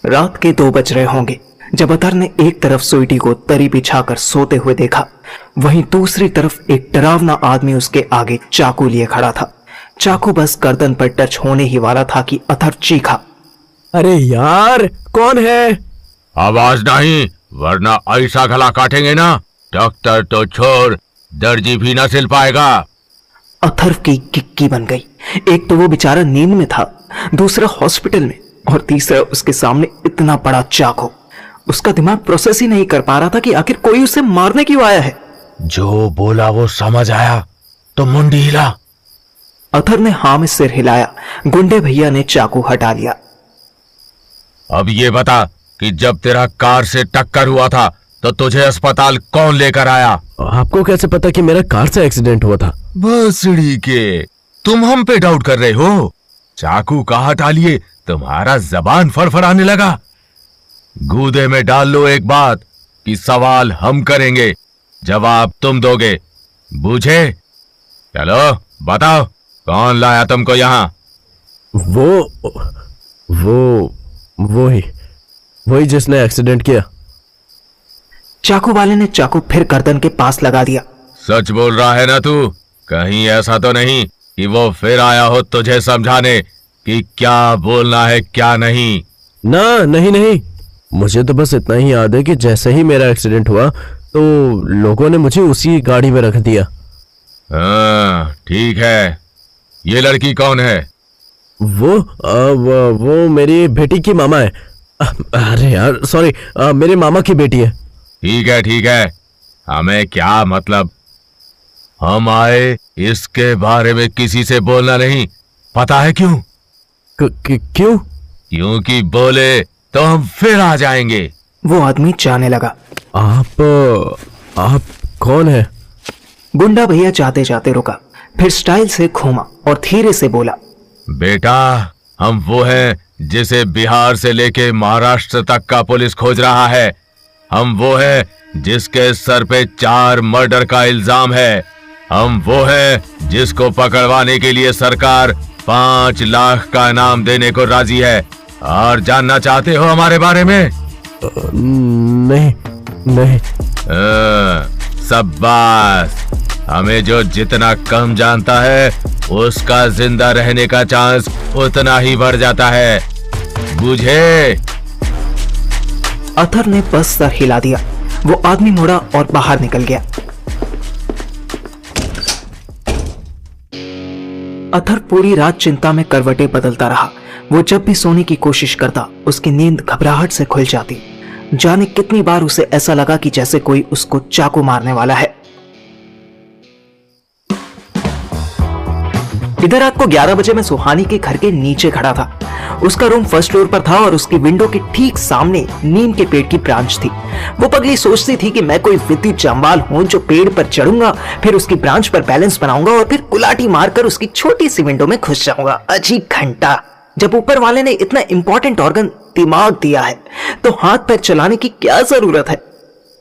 रात के 2 बज रहे होंगे जब अतर ने एक तरफ स्वीटी को तरी बिछाकर सोते हुए देखा, वहीं दूसरी तरफ एक डरावना आदमी उसके आगे चाकू लिए खड़ा था। चाकू बस गर्दन पर टच होने ही वाला था कि अतर चीखा, अरे यार, कौन है? आवाज नहीं, वरना ऐसा गला काटेंगे ना, डॉक्टर तो छोड़, दर्जी भी ना सिल पाएगा। अथर्व की किक्की बन गई। एक तो वो बेचारा नींद में था, दूसरा हॉस्पिटल में, और तीसरा उसके सामने इतना बड़ा चाकू। उसका दिमाग प्रोसेस ही नहीं कर पा रहा था कि आखिर कोई उसे मारने क्यों आया है। जो बोला वो समझ आया तो मुंडी हिला। अथर्व ने हाँ में सिर हिलाया। गुंडे भैया ने चाकू हटा लिया। अब ये बता कि जब तेरा कार से टक्कर हुआ था तो तुझे अस्पताल कौन लेकर आया? आपको कैसे पता कि मेरा कार से एक्सीडेंट हुआ था? बसड़ी के, तुम हम पे डाउट कर रहे हो? चाकू का हटा लिए, तुम्हारा जबान फड़फड़ाने लगा। गूदे में डाल लो एक बात कि सवाल हम करेंगे, जवाब तुम दोगे, बूझे? चलो बताओ, कौन लाया तुमको यहाँ? वही जिसने एक्सीडेंट किया। चाकू वाले ने चाकू फिर गर्दन के पास लगा दिया। सच बोल रहा है ना तू? कहीं ऐसा तो नहीं कि वो फिर आया हो तुझे समझाने कि क्या बोलना है क्या नहीं? ना, नहीं, मुझे तो बस इतना ही याद है कि जैसे ही मेरा एक्सीडेंट हुआ तो लोगों ने मुझे उसी गाड़ी में रख दिया। हाँ, ठीक है। ये लड़की कौन है? वो मेरी बेटी की मामा है। अरे यार, सॉरी, मेरे मामा की बेटी है। ठीक है, हमें क्या मतलब? हम आए इसके बारे में किसी से बोलना नहीं, पता है क्यों? क्यों? क्योंकि बोले तो हम फिर आ जाएंगे। वो आदमी जाने लगा। आप कौन है? गुंडा भैया जाते जाते रुका, फिर स्टाइल से घूमा और धीरे से बोला, बेटा, हम वो हैं जिसे बिहार से लेके महाराष्ट्र तक का पुलिस खोज रहा है। हम वो हैं जिसके सर पे 4 मर्डर का इल्जाम है। हम वो हैं जिसको पकड़वाने के लिए सरकार 5 लाख का इनाम देने को राजी है। और जानना चाहते हो हमारे बारे में? नहीं। शाबाश। हमें जो जितना कम जानता है उसका जिंदा रहने का चांस उतना ही बढ़ जाता है, बुझे? अथर ने बस सर हिला दिया। वो आदमी मुड़ा और बाहर निकल गया। अथर पूरी रात चिंता में करवटें बदलता रहा। वो जब भी सोने की कोशिश करता, उसकी नींद घबराहट से खुल जाती। जाने कितनी बार उसे ऐसा लगा कि जैसे कोई उसको चाकू मारने वाला है। इधर रात को 11 बजे मैं सुहानी के घर के नीचे खड़ा था। उसका रूम फर्स्ट फ्लोर पर था और उसकी विंडो के ठीक सामने नीम के पेड़ की ब्रांच थी। वो पगली सोचती थी कि मैं कोई विद्युत जांबाल हूं जो पेड़ पर चढ़ूंगा, फिर उसकी ब्रांच पर बैलेंस बनाऊंगा और फिर कुलाटी मारकर उसकी छोटी सी विंडो में घुस जाऊंगा। अजीब घंटा। जब ऊपर वाले ने इतना इंपॉर्टेंट ऑर्गन दिमाग दिया है तो हाथ पैर चलाने की क्या जरूरत है।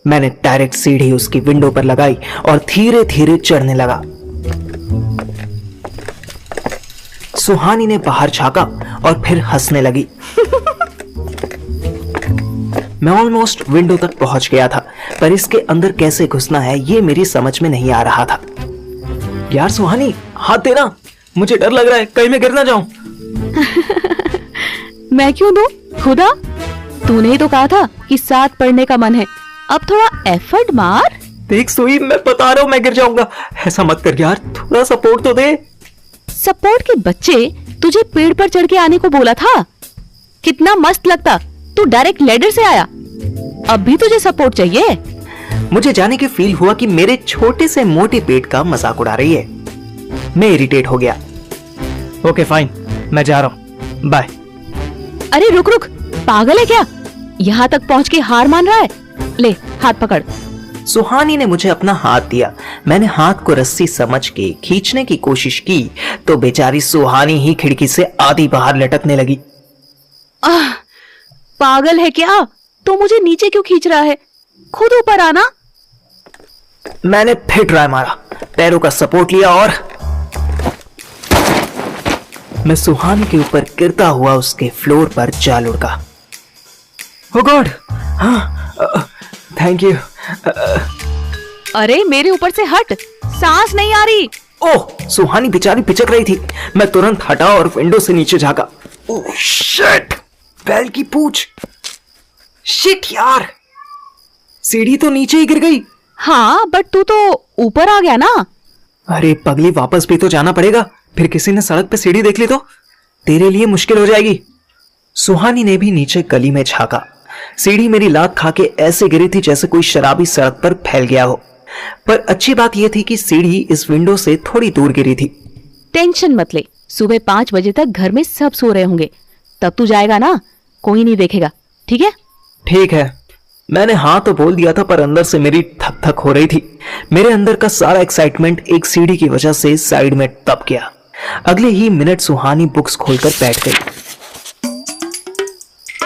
मैंने डायरेक्ट सीढ़ी उसकी विंडो पर लगाई और धीरे धीरे चढ़ने लगा। सुहानी ने बाहर झांका और फिर हंसने लगी। मैं ऑलमोस्ट विंडो तक पहुंच गया था, पर इसके अंदर कैसे घुसना है ये मेरी समझ में नहीं आ रहा था। यार सुहानी, हाथ देना, मुझे डर लग रहा है कहीं मैं गिर ना जाऊं। मैं क्यों दूं? खुदा, तूने ही तो कहा था कि साथ पढ़ने का मन है, अब थोड़ा एफर्ट मार। देख सुई, मैं बता रहा हूँ मैं गिर जाऊंगा। ऐसा मत कर यार, थोड़ा सपोर्ट तो दे। सपोर्ट के बच्चे, तुझे पेड़ पर चढ़ के आने को बोला था। कितना मस्त लगता, तू डायरेक्ट लैडर से आया। अब भी तुझे सपोर्ट चाहिए? मुझे जाने के फील हुआ कि मेरे छोटे से मोटे पेट का मजाक उड़ा रही है। मैं इरिटेट हो गया। ओके फाइन, मैं जा रहा हूँ, बाय। अरे रुक, पागल है क्या? यहाँ तक पहुँच के हार मान रहा है? ले हाथ पकड़। सुहानी ने मुझे अपना हाथ दिया। मैंने हाथ को रस्सी समझ के खींचने की कोशिश की तो बेचारी सुहानी ही खिड़की से आधी बाहर लटकने लगी। पागल है क्या? तो मुझे नीचे क्यों खींच रहा है? खुद ऊपर आना। मैंने फिर ट्राई मारा, पैरों का सपोर्ट लिया और मैं सुहानी के ऊपर गिरता हुआ उसके फ्लोर पर जा लुढ़का। ओ गॉड, हाँ, थैंक यू। अरे मेरे ऊपर से हट, सांस नहीं आ रही। ओह, सुहानी बेचारी पिचक रही थी। मैं तुरंत हटा और विंडो से नीचे झांका। ओह शिट, बैल की पूंछ। शिट यार, सीढ़ी तो नीचे ही गिर गई। हाँ, बट तू तो ऊपर आ गया ना। अरे पगली, वापस भी तो जाना पड़ेगा। फिर किसी ने सड़क पे सीढ़ी देख ली तो तेरे लिए मुश्किल हो जाएगी। सुहानी ने भी नीचे गली में झांका। सीढ़ी मेरी लात खा के ऐसे गिरी थी जैसे कोई शराबी सड़क पर फैल गया हो। पर अच्छी बात यह थी कि सीढ़ी इस विंडो से थोड़ी दूर गिरी थी। टेंशन मत ले, सुबह 5 बजे तक घर में सब सो रहे होंगे, तब तू जाएगा ना, कोई नहीं देखेगा, ठीक है? ठीक है। मैंने हाँ तो बोल दिया था, पर अंदर से मेरी थक थक हो रही थी। मेरे अंदर का सारा एक्साइटमेंट एक सीढ़ी की वजह से साइड में दब गया। अगले ही मिनट सुहानी बुक्स खोलकर बैठ गई।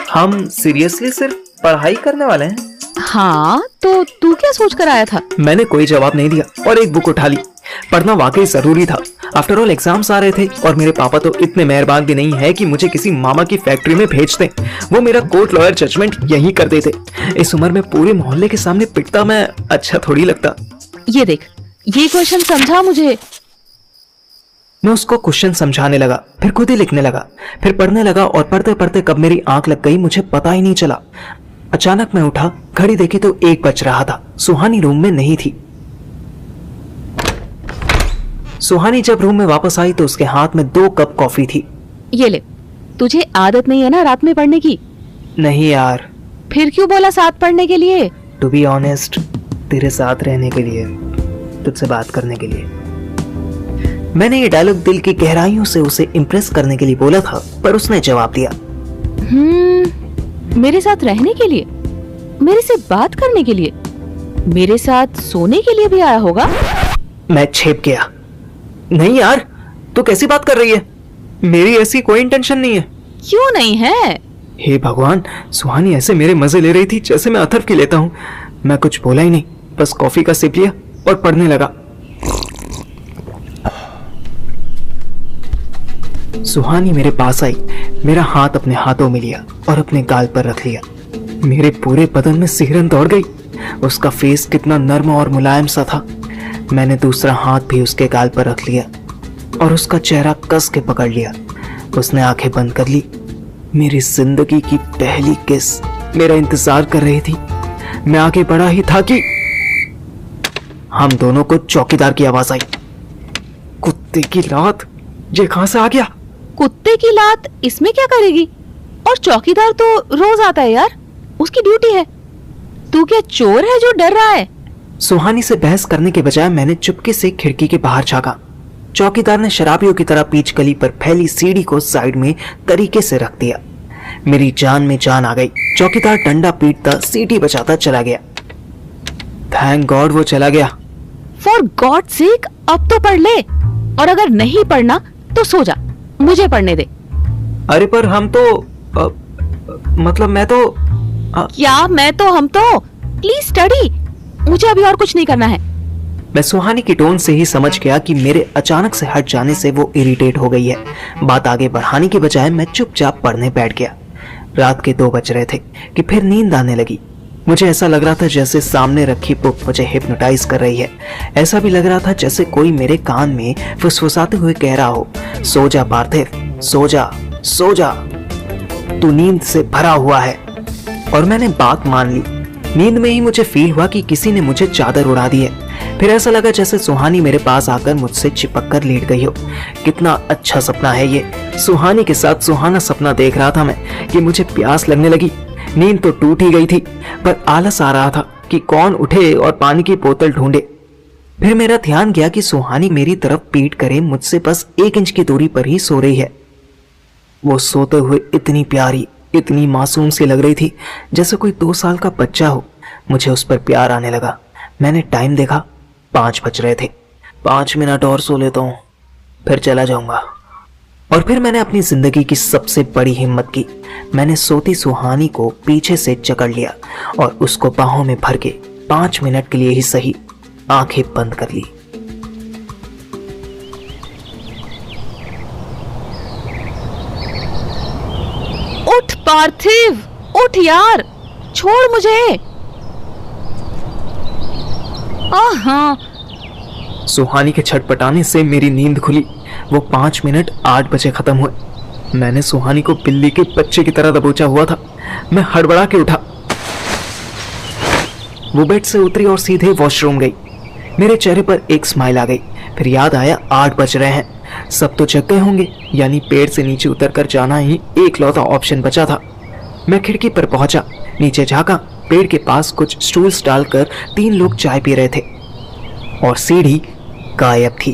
हम सीरियसली सिर्फ पढ़ाई करने वाले हैं? हाँ, तो तू क्या सोच कर आया था? मैंने कोई जवाब नहीं दिया और एक बुक उठा ली। पढ़ना वाकई जरूरी था। आफ्टर ऑल एग्जाम्स आ रहे थे और मेरे पापा तो इतने मेहरबान भी नहीं है कि मुझे किसी मामा की फैक्ट्री में भेज दें। वो मेरा कोर्ट लॉयर जजमेंट यही कर देते। इस उम्र में पूरे मोहल्ले के सामने पिटता मैं अच्छा थोड़ी लगता। ये देख, ये क्वेश्चन समझा मुझे। मैं उसको क्वेश्चन समझाने लगा, फिर खुद ही लिखने लगा, फिर पढ़ने लगा और पढ़ते पढ़ते कब मेरी आंख लग गई मुझे पता ही नहीं चला। अचानक मैं उठा, घड़ी देखी तो 1 बज रहा था। सुहानी रूम में नहीं थी। सुहानी जब रूम में वापस आई तो उसके हाथ में 2 कप कॉफी थी। ये ले, तुझे आदत नहीं है ना रात में पढ़ने की? नहीं यार। फिर क्यों बोला साथ पढ़ने के लिए? टू बी ऑनेस्ट, तेरे साथ रहने के लिए, तुझसे बात करने के लिए। मैंने ये डायलॉग दिल की गहराइयों से उसे इम्प्रेस करने के लिए बोला था, पर उसने जवाब दिया, मेरे साथ रहने के लिए? मेरे से बात करने के लिए? मेरे साथ सोने के लिए भी आया होगा? मैं छेप गया। नहीं यार, तू कैसी बात कर रही है? मेरी ऐसी कोई इंटेंशन नहीं है। क्यों नहीं है? हे भगवान, सुहानी ऐसे मेरे मजे ले रही थी जैसे मैं अथर्व की लेता हूँ। मैं कुछ बोला ही नहीं, बस कॉफी का सिप लिया और पढ़ने लगा। सुहानी मेरे पास आई, मेरा हाथ अपने हाथों में लिया और अपने गाल पर रख लिया। मेरे पूरे बदन में सिहरन दौड़ गई। उसका फेस कितना नर्म और मुलायम सा था। मैंने दूसरा हाथ भी उसके गाल पर रख लिया और उसका चेहरा कस के पकड़ लिया। उसने आंखें बंद कर ली। मेरी जिंदगी की पहली किस मेरा इंतजार कर रही थी। मैं आगे बढ़ा ही था कि हम दोनों को चौकीदार की आवाज आई। कुत्ते की लात, ये कहां से आ गया? कुत्ते की लात इसमें क्या करेगी? और चौकीदार तो रोज आता है यार, उसकी ड्यूटी है। तू क्या चोर है जो डर रहा है? सुहानी से बहस करने के बजाय मैंने चुपके से खिड़की के बाहर झांका। चौकीदार ने शराबियों की तरह पीच गली पर फैली सीढ़ी को साइड में तरीके से रख दिया। मेरी जान में जान आ गई। चौकीदार डंडा पीटता सीटी बजाता चला गया। थैंक गॉड वो चला गया। फॉर गॉड सेक, अब तो पढ़ ले, और अगर नहीं पढ़ना तो सो जा, मुझे पढ़ने दे। अरे पर हम तो मतलब मैं तो क्या मैं तो हम तो? प्लीज स्टडी, मुझे अभी और कुछ नहीं करना है। मैं सुहानी की टोन से ही समझ गया कि मेरे अचानक से हट जाने से वो इरिटेट हो गई है। बात आगे बढ़ाने के बजाय मैं चुपचाप पढ़ने बैठ गया। रात के 2 बज रहे थे कि फिर नींद आने लगी। मुझे ऐसा लग रहा था जैसे सामने रखी बुक मुझे हिप्नोटाइज कर रही है। ऐसा भी लग रहा था जैसे कोई मेरे कान में फुसफुसाते हुए कह रहा हो, सो जा पार्थिव, सो जा, सो जा, तू नींद से भरा हुआ है। और मैंने बात मान ली। नींद में ही मुझे फील हुआ कि किसी ने मुझे चादर उड़ा दी है। फिर ऐसा लगा जैसे सुहानी मेरे पास आकर मुझसे चिपक कर लेट गई हो। कितना अच्छा सपना है ये। सुहानी के साथ सुहाना सपना देख रहा था मैं कि मुझे प्यास लगने लगी। नींद तो टूट ही गई थी, पर आलस आ रहा था कि कौन उठे और पानी की बोतल ढूंढे। फिर मेरा ध्यान गया कि सुहानी मेरी तरफ पीठ करे मुझसे बस 1 इंच की दूरी पर ही सो रही है। वो सोते हुए इतनी प्यारी, इतनी मासूम सी लग रही थी जैसे कोई 2 साल का बच्चा हो। मुझे उस पर प्यार आने लगा। मैंने टाइम देखा, 5 बज रहे थे। 5 मिनट और सो लेता हूँ, फिर चला जाऊंगा। और फिर मैंने अपनी जिंदगी की सबसे बड़ी हिम्मत की। मैंने सोती सुहानी को पीछे से जकड़ लिया और उसको बाहों में भर के 5 मिनट के लिए ही सही आंखें बंद कर ली। उठ पार्थिव, उठ यार, छोड़ मुझे। हाँ। सुहानी के छटपटाने से मेरी नींद खुली। वो 5 मिनट 8 बजे खत्म हुए। मैंने सुहानी को बिल्ली के बच्चे की तरह दबोचा हुआ था। मैं हड़बड़ा के उठा। वो बेड से उतरी और सीधे वॉशरूम गई। मेरे चेहरे पर एक स्माइल आ गई। फिर याद आया 8 बज रहे हैं, सब तो जग गए होंगे, यानी पेड़ से नीचे उतरकर जाना ही एकलौता ऑप्शन बचा था। मैं खिड़की पर पहुंचा, नीचे झांका। पेड़ के पास कुछ स्टूल्स डालकर 3 लोग चाय पी रहे थे और सीढ़ी गायब थी।